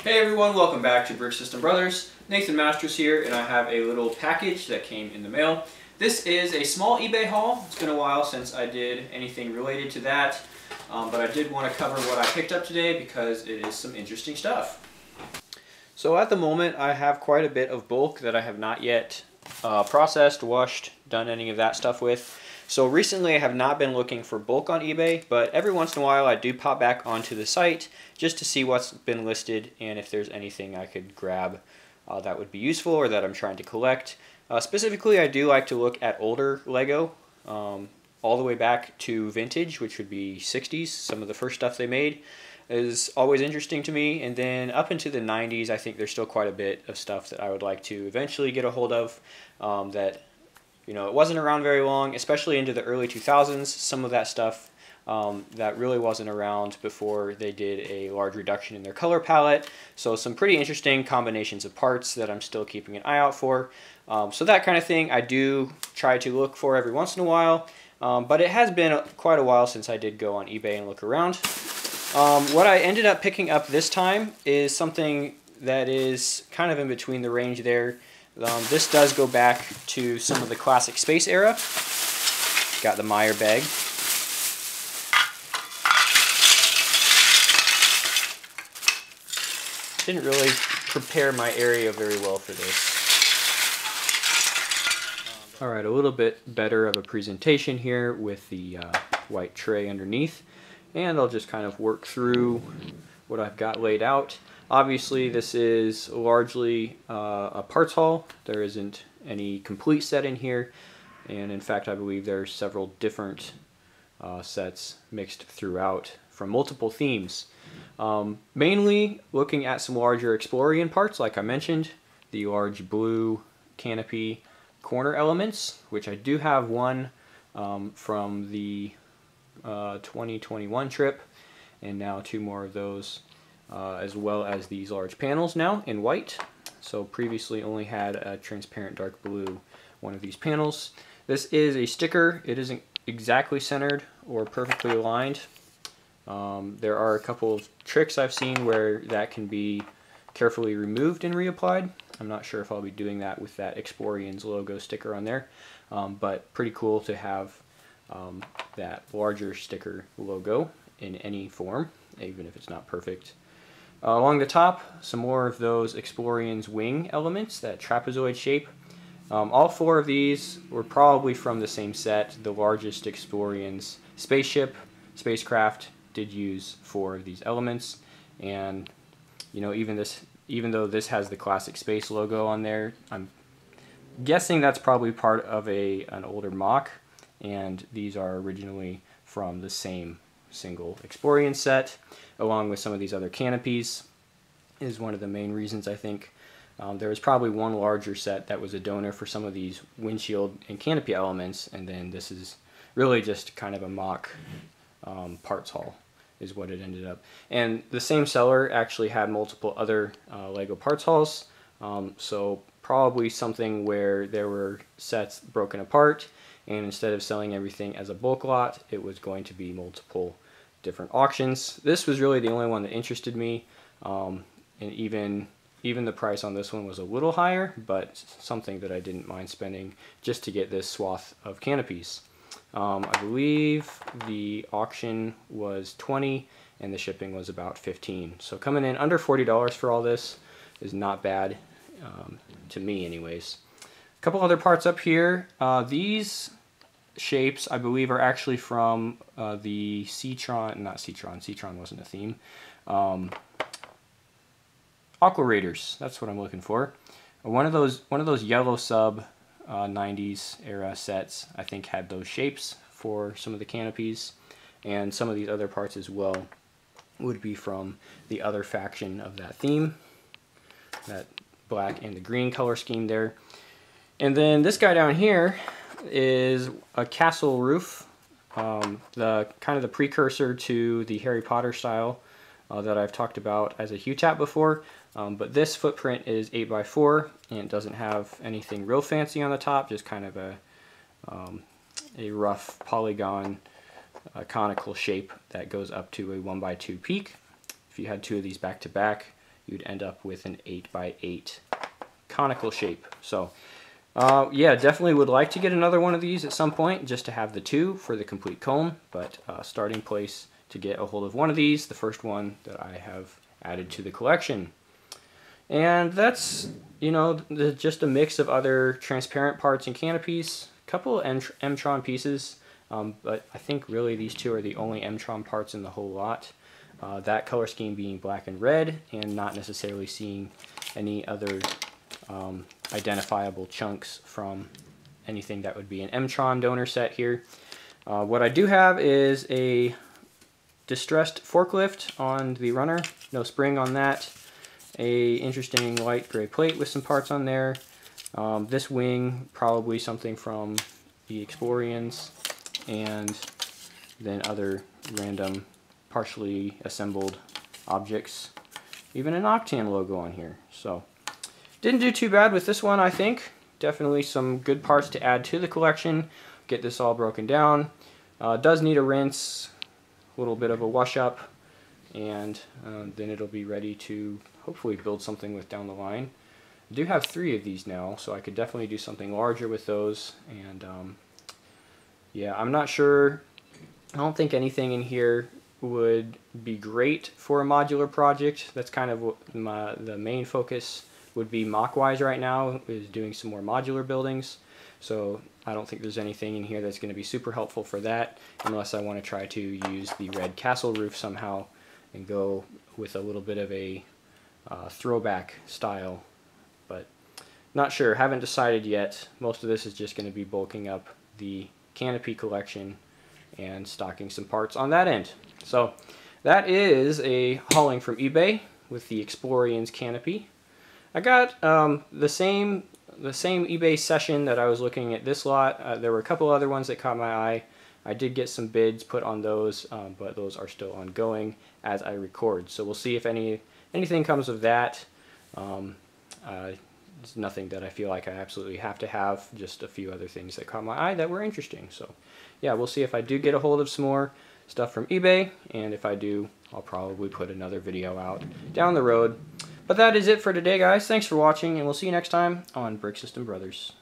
Hey everyone, welcome back to Brick System Brothers. Nathan Masters here, and I have a little package that came in the mail. This is a small eBay haul. It's been a while since I did anything related to that, but I did want to cover what I picked up today because it is some interesting stuff. So at the moment I have quite a bit of bulk that I have not yet processed, washed, done any of that stuff with. So recently I have not been looking for bulk on eBay, but every once in a while I do pop back onto the site just to see what's been listed and if there's anything I could grab that would be useful or that I'm trying to collect. Specifically, I do like to look at older Lego, all the way back to vintage, which would be 60s. Some of the first stuff they made is always interesting to me, and then up into the 90s I think there's still quite a bit of stuff that I would like to eventually get a hold of that, you know, it wasn't around very long, especially into the early 2000s. Some of that stuff that really wasn't around before they did a large reduction in their color palette. So some pretty interesting combinations of parts that I'm still keeping an eye out for. So that kind of thing I do try to look for every once in a while. But it has been quite a while since I did go on eBay and look around. What I ended up picking up this time is something that is kind of in between the range there. This does go back to some of the classic space era. Got the Meyer bag. Didn't really prepare my area very well for this. Alright, a little bit better of a presentation here with the white tray underneath. And I'll just kind of work through what I've got laid out. Obviously this is largely a parts haul. There isn't any complete set in here, and in fact I believe there's several different sets mixed throughout from multiple themes. Mainly looking at some larger Explorian parts, like I mentioned, the large blue canopy corner elements, which I do have one from the 2021 trip, and now two more of those. As well as these large panels now in white. So previously only had a transparent dark blue one of these panels. This is a sticker. It isn't exactly centered or perfectly aligned. There are a couple of tricks I've seen where that can be carefully removed and reapplied. I'm not sure if I'll be doing that with that Exploriens logo sticker on there, but pretty cool to have that larger sticker logo in any form, even if it's not perfect. Along the top, some more of those Exploriens wing elements, that trapezoid shape. All four of these were probably from the same set. The largest Exploriens spacecraft did use four of these elements, and you know, even though this has the classic space logo on there, I'm guessing that's probably part of an older mock, and these are originally from the same single Explorien set, along with some of these other canopies, is one of the main reasons I think. There was probably one larger set that was a donor for some of these windshield and canopy elements, and then this is really just kind of a mock parts haul is what it ended up. And the same seller actually had multiple other Lego parts hauls, so probably something where there were sets broken apart, and instead of selling everything as a bulk lot, it was going to be multiple different auctions. This was really the only one that interested me, and even the price on this one was a little higher, but something that I didn't mind spending just to get this swath of canopies. I believe the auction was $20 and the shipping was about $15. So coming in under $40 for all this is not bad, to me anyways. A couple other parts up here. These shapes I believe are actually from the Seatron wasn't a theme. Aqua Raiders, that's what I'm looking for. One of those yellow sub 90s era sets I think had those shapes for some of the canopies, and some of these other parts as well would be from the other faction of that theme, that black and the green color scheme there. And then this guy down here is a castle roof, the kind of the precursor to the Harry Potter style that I've talked about as a Hue Tap before. But this footprint is 8x4 and it doesn't have anything real fancy on the top, just kind of a rough polygon conical shape that goes up to a 1x2 peak. If you had two of these back to back, you'd end up with an 8x8 conical shape. So yeah, definitely would like to get another one of these at some point, just to have the two for the complete comb, but starting place to get a hold of one of these, the first one that I have added to the collection. And that's, you know, just a mix of other transparent parts and canopies, a couple of M-tron pieces, but I think really these two are the only M-tron parts in the whole lot. That color scheme being black and red, and not necessarily seeing any other identifiable chunks from anything that would be an M-tron donor set here. What I do have is a distressed forklift on the runner, no spring on that. A interesting light gray plate with some parts on there. This wing, probably something from the Exploriens, and then other random partially assembled objects. Even an Octan logo on here. So didn't do too bad with this one, I think. Definitely some good parts to add to the collection. Get this all broken down. Does need a rinse, a little bit of a wash up, and then it'll be ready to hopefully build something with down the line. I do have 3 of these now, so I could definitely do something larger with those. And yeah, I'm not sure. I don't think anything in here would be great for a modular project. That's kind of what the main focus would be mock-wise right now, is doing some more modular buildings. So I don't think there's anything in here that's going to be super helpful for that, unless I want to try to use the red castle roof somehow and go with a little bit of a throwback style, but not sure, haven't decided yet. Most of this is just going to be bulking up the canopy collection and stocking some parts on that end. So that is a hauling from eBay with the Exploriens canopy. I got the same eBay session that I was looking at this lot. There were a couple other ones that caught my eye. I did get some bids put on those, but those are still ongoing as I record. So we'll see if anything comes of that. It's nothing that I feel like I absolutely have to have, just a few other things that caught my eye that were interesting. So yeah, we'll see if I do get a hold of some more stuff from eBay, and if I do, I'll probably put another video out down the road. But that is it for today, guys. Thanks for watching, and we'll see you next time on Brick System Brothers.